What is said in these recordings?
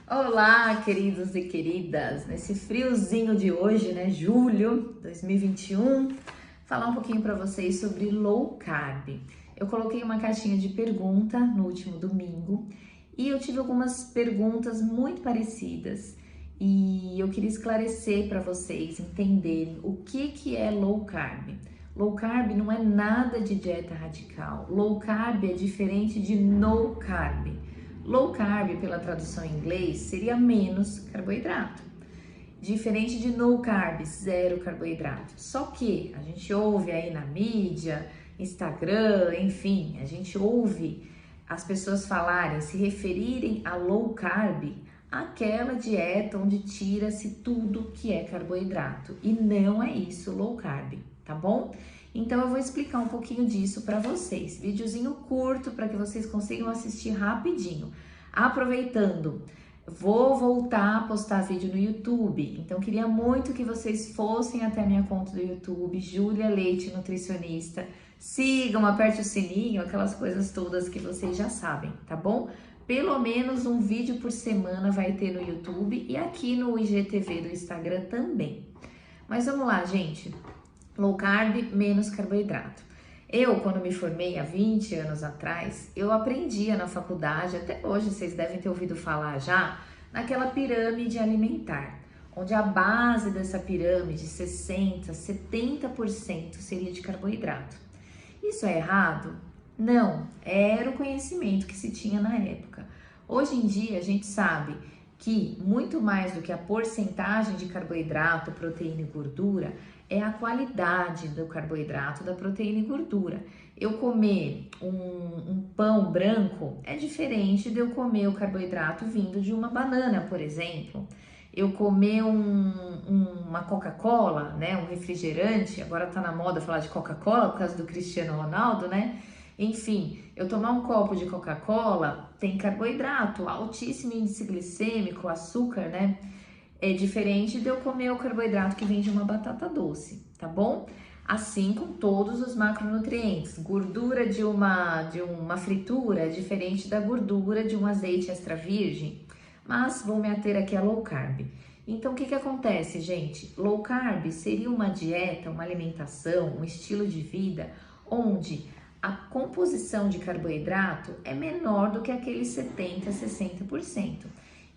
Olá, queridos e queridas! Nesse friozinho de hoje, né, julho 2021, falar um pouquinho para vocês sobre low carb. Eu coloquei uma caixinha de pergunta no último domingo e eu tive algumas perguntas muito parecidas e eu queria esclarecer para vocês entenderem o que é low carb. Low carb não é nada de dieta radical. Low carb é diferente de no carb. Low carb, pela tradução em inglês, seria menos carboidrato. Diferente de no carb, zero carboidrato. Só que a gente ouve aí na mídia, Instagram, enfim, a gente ouve as pessoas falarem, se referirem a low carb, aquela dieta onde tira-se tudo que é carboidrato. E não é isso low carb, tá bom? Então eu vou explicar um pouquinho disso para vocês. Videozinho curto para que vocês consigam assistir rapidinho. Aproveitando, vou voltar a postar vídeo no YouTube. Então queria muito que vocês fossem até a minha conta do YouTube, Júlia Leite Nutricionista. Sigam, aperte o sininho, aquelas coisas todas que vocês já sabem, tá bom? Pelo menos um vídeo por semana vai ter no YouTube e aqui no IGTV do Instagram também. Mas vamos lá, gente. Low carb, menos carboidrato. Eu, quando me formei há 20 anos atrás, eu aprendia na faculdade, até hoje vocês devem ter ouvido falar já, naquela pirâmide alimentar, onde a base dessa pirâmide, 60%, 70% seria de carboidrato. Isso é errado? Não, era o conhecimento que se tinha na época. Hoje em dia a gente sabe que muito mais do que a porcentagem de carboidrato, proteína e gordura, é a qualidade do carboidrato, da proteína e gordura. Eu comer um pão branco é diferente de eu comer o carboidrato vindo de uma banana, por exemplo. Eu comer uma Coca-Cola, né, um refrigerante, agora tá na moda falar de Coca-Cola por causa do Cristiano Ronaldo, né? Enfim, eu tomar um copo de Coca-Cola tem carboidrato, altíssimo índice glicêmico, açúcar, né? É diferente de eu comer o carboidrato que vem de uma batata doce, tá bom? Assim com todos os macronutrientes. Gordura de uma fritura é diferente da gordura de um azeite extra virgem, mas vou me ater aqui a low carb. Então, o que acontece, gente? Low carb seria uma dieta, uma alimentação, um estilo de vida onde a composição de carboidrato é menor do que aqueles 70%, 60%.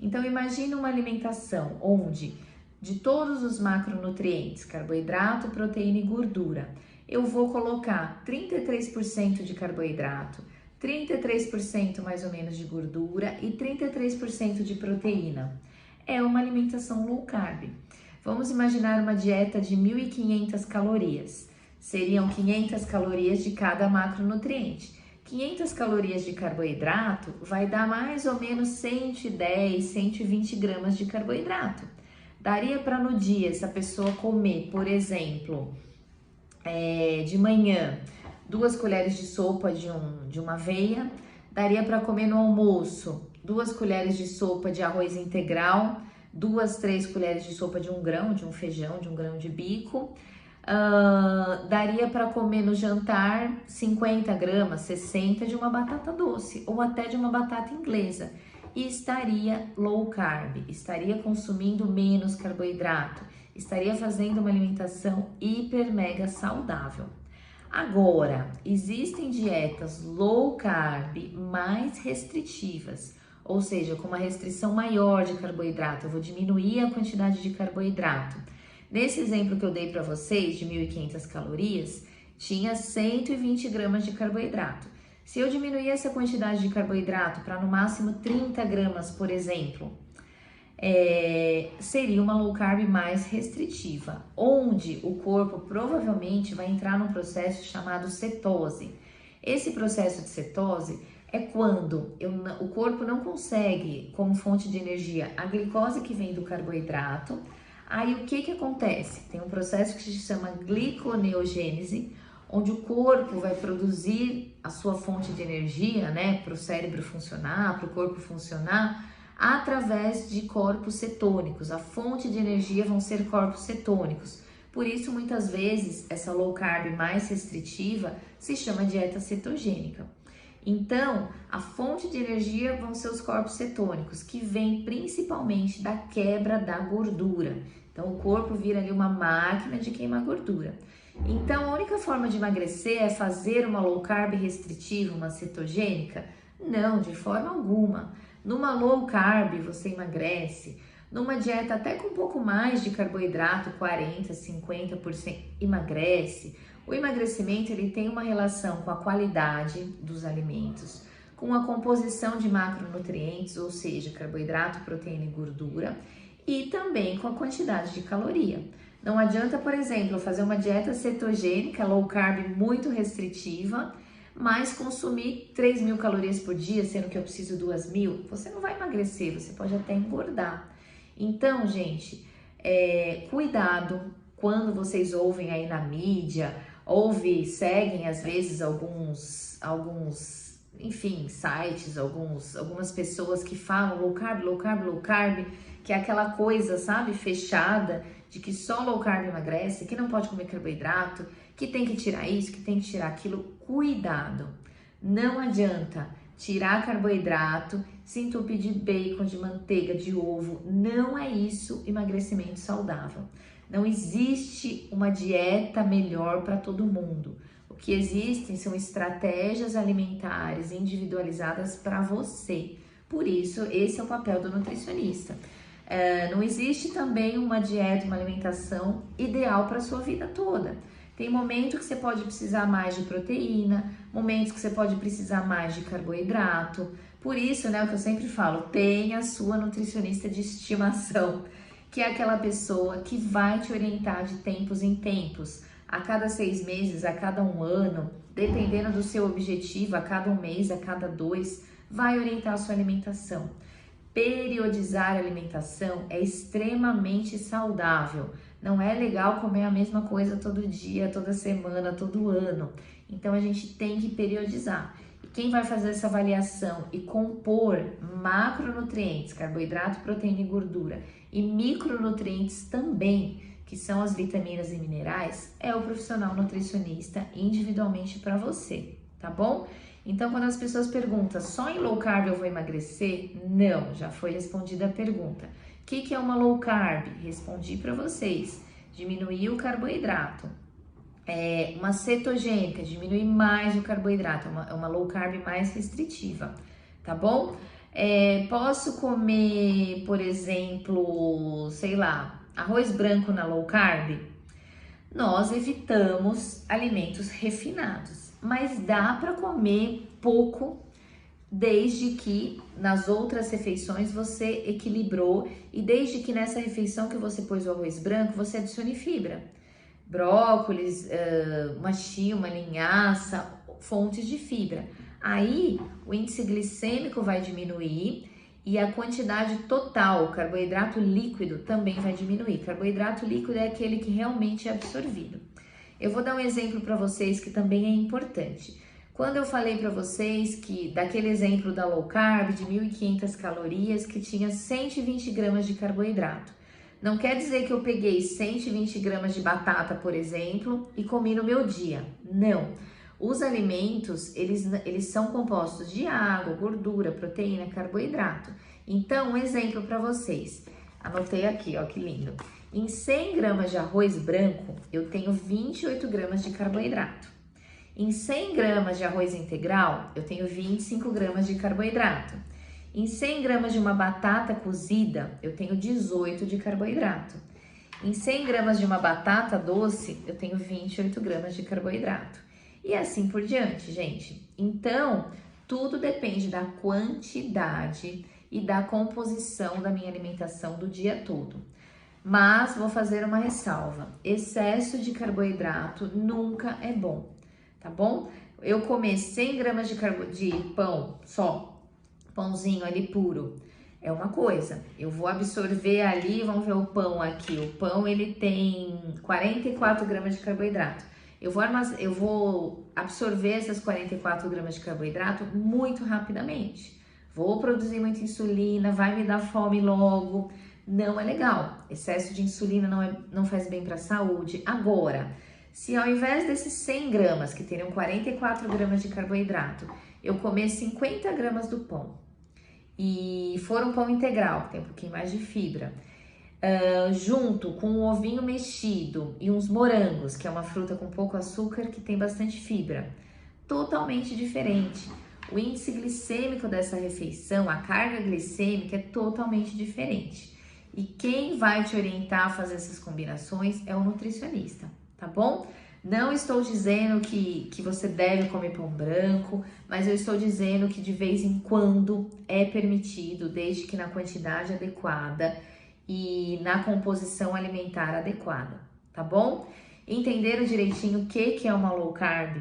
Então, imagine uma alimentação onde, de todos os macronutrientes, carboidrato, proteína e gordura, eu vou colocar 33% de carboidrato, 33% mais ou menos de gordura e 33% de proteína. É uma alimentação low carb. Vamos imaginar uma dieta de 1.500 calorias. Seriam 500 calorias de cada macronutriente. 500 calorias de carboidrato vai dar mais ou menos 110, 120 gramas de carboidrato. Daria para no dia essa pessoa comer, por exemplo, de manhã, 2 colheres de sopa de uma aveia. Daria para comer no almoço 2 colheres de sopa de arroz integral, 2, 3 colheres de sopa de um grão, de um feijão, de um grão de bico. Daria para comer no jantar 50 gramas, 60 de uma batata doce ou até de uma batata inglesa e estaria low carb, estaria consumindo menos carboidrato, estaria fazendo uma alimentação hiper mega saudável. Agora, existem dietas low carb mais restritivas, ou seja, com uma restrição maior de carboidrato, eu vou diminuir a quantidade de carboidrato. Nesse exemplo que eu dei para vocês, de 1.500 calorias, tinha 120 gramas de carboidrato. Se eu diminuir essa quantidade de carboidrato para no máximo 30 gramas, por exemplo, seria uma low carb mais restritiva, onde o corpo provavelmente vai entrar num processo chamado cetose. Esse processo de cetose é quando o corpo não consegue, como fonte de energia, a glicose que vem do carboidrato. Aí o que acontece? Tem um processo que se chama gliconeogênese, onde o corpo vai produzir a sua fonte de energia, né, para o cérebro funcionar, para o corpo funcionar, através de corpos cetônicos. A fonte de energia vão ser corpos cetônicos. Por isso, muitas vezes, essa low carb mais restritiva se chama dieta cetogênica. Então, a fonte de energia vão ser os corpos cetônicos, que vêm principalmente da quebra da gordura. Então, o corpo vira ali uma máquina de queimar gordura. Então, a única forma de emagrecer é fazer uma low carb restritiva, uma cetogênica? Não, de forma alguma. Numa low carb você emagrece, numa dieta até com um pouco mais de carboidrato, 40, 50%, emagrece. O emagrecimento ele tem uma relação com a qualidade dos alimentos, com a composição de macronutrientes, ou seja, carboidrato, proteína e gordura, e também com a quantidade de caloria. Não adianta, por exemplo, fazer uma dieta cetogênica, low carb muito restritiva, mas consumir 3.000 calorias por dia, sendo que eu preciso 2.000, você não vai emagrecer, você pode até engordar. Então, gente, cuidado quando vocês ouvem aí na mídia, seguem às vezes alguns, enfim, sites, algumas pessoas que falam low carb, low carb, low carb, que é aquela coisa, sabe, fechada, de que só low carb emagrece, que não pode comer carboidrato, que tem que tirar isso, que tem que tirar aquilo. Cuidado, não adianta tirar carboidrato, se entupir de bacon, de manteiga, de ovo, não é isso emagrecimento saudável. Não existe uma dieta melhor para todo mundo. O que existem são estratégias alimentares individualizadas para você. Por isso, esse é o papel do nutricionista. Não existe também uma dieta, uma alimentação ideal para a sua vida toda. Tem momentos que você pode precisar mais de proteína, momentos que você pode precisar mais de carboidrato. Por isso, né, o que eu sempre falo, tenha a sua nutricionista de estimação, que é aquela pessoa que vai te orientar de tempos em tempos, a cada 6 meses, a cada 1 ano, dependendo do seu objetivo, a cada 1 mês, a cada 2, vai orientar a sua alimentação. Periodizar a alimentação é extremamente saudável. Não é legal comer a mesma coisa todo dia, toda semana, todo ano. Então a gente tem que periodizar. E quem vai fazer essa avaliação e compor macronutrientes, carboidrato, proteína e gordura, e micronutrientes também, que são as vitaminas e minerais, é o profissional nutricionista individualmente para você, tá bom? Então, quando as pessoas perguntam, só em low carb eu vou emagrecer? Não, já foi respondida a pergunta. O que é uma low carb? Respondi para vocês. Diminuir o carboidrato. Uma cetogênica, diminuir mais o carboidrato. É uma low carb mais restritiva, tá bom? Posso comer, por exemplo, sei lá, arroz branco na low carb? Nós evitamos alimentos refinados, mas dá para comer pouco, desde que nas outras refeições você equilibrou e desde que nessa refeição que você pôs o arroz branco, você adicione fibra. Brócolis, uma chia, uma linhaça, fontes de fibra. Aí o índice glicêmico vai diminuir e a quantidade total, carboidrato líquido, também vai diminuir. Carboidrato líquido é aquele que realmente é absorvido. Eu vou dar um exemplo para vocês que também é importante. Quando eu falei para vocês que daquele exemplo da low carb de 1.500 calorias que tinha 120 gramas de carboidrato. Não quer dizer que eu peguei 120 gramas de batata, por exemplo, e comi no meu dia. Não. Os alimentos, eles são compostos de água, gordura, proteína, carboidrato. Então, um exemplo para vocês. Anotei aqui, ó, que lindo. Em 100 gramas de arroz branco, eu tenho 28 gramas de carboidrato. Em 100 gramas de arroz integral, eu tenho 25 gramas de carboidrato. Em 100 gramas de uma batata cozida, eu tenho 18 de carboidrato. Em 100 gramas de uma batata doce, eu tenho 28 gramas de carboidrato. E assim por diante, gente. Então, tudo depende da quantidade e da composição da minha alimentação do dia todo. Mas vou fazer uma ressalva: excesso de carboidrato nunca é bom, tá bom? Eu comer 100 gramas de pão só, pãozinho ali puro, é uma coisa. Eu vou absorver ali, vamos ver o pão aqui. O pão, ele tem 44 gramas de carboidrato. Eu vou absorver essas 44 gramas de carboidrato muito rapidamente. Vou produzir muita insulina, vai me dar fome logo. Não é legal. Excesso de insulina não faz bem para a saúde. Agora, se ao invés desses 100 gramas, que teriam 44 gramas de carboidrato, eu comer 50 gramas do pão, e for um pão integral, que tem um pouquinho mais de fibra, junto com um ovinho mexido e uns morangos, que é uma fruta com pouco açúcar, que tem bastante fibra, totalmente diferente. O índice glicêmico dessa refeição, a carga glicêmica é totalmente diferente. E quem vai te orientar a fazer essas combinações é o nutricionista, tá bom? Não estou dizendo que você deve comer pão branco, mas eu estou dizendo que de vez em quando é permitido, desde que na quantidade adequada e na composição alimentar adequada, tá bom? Entenderam direitinho o que é uma low carb?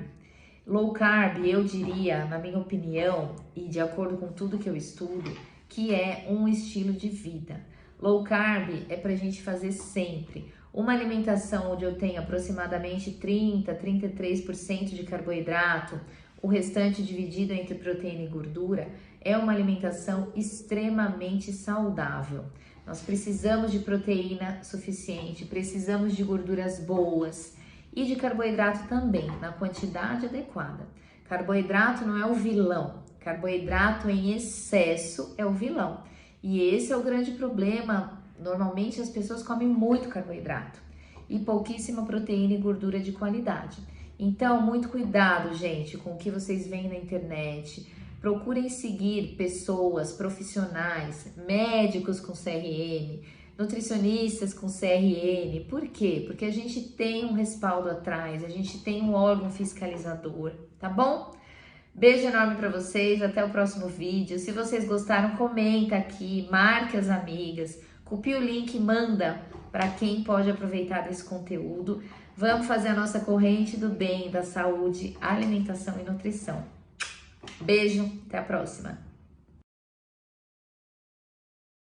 Low carb, eu diria, na minha opinião, e de acordo com tudo que eu estudo, que é um estilo de vida. Low carb é pra gente fazer sempre. Uma alimentação onde eu tenho aproximadamente 33% de carboidrato, o restante dividido entre proteína e gordura, é uma alimentação extremamente saudável. Nós precisamos de proteína suficiente, precisamos de gorduras boas e de carboidrato também, na quantidade adequada. Carboidrato não é o vilão, carboidrato em excesso é o vilão. E esse é o grande problema. Normalmente as pessoas comem muito carboidrato e pouquíssima proteína e gordura de qualidade. Então, muito cuidado, gente, com o que vocês veem na internet. Procurem seguir pessoas profissionais, médicos com CRM, nutricionistas com CRN. Por quê? Porque a gente tem um respaldo atrás, a gente tem um órgão fiscalizador, tá bom? Beijo enorme para vocês, até o próximo vídeo. Se vocês gostaram, comenta aqui, marque as amigas, copia o link e manda para quem pode aproveitar desse conteúdo. Vamos fazer a nossa corrente do bem, da saúde, alimentação e nutrição. Beijo, até a próxima.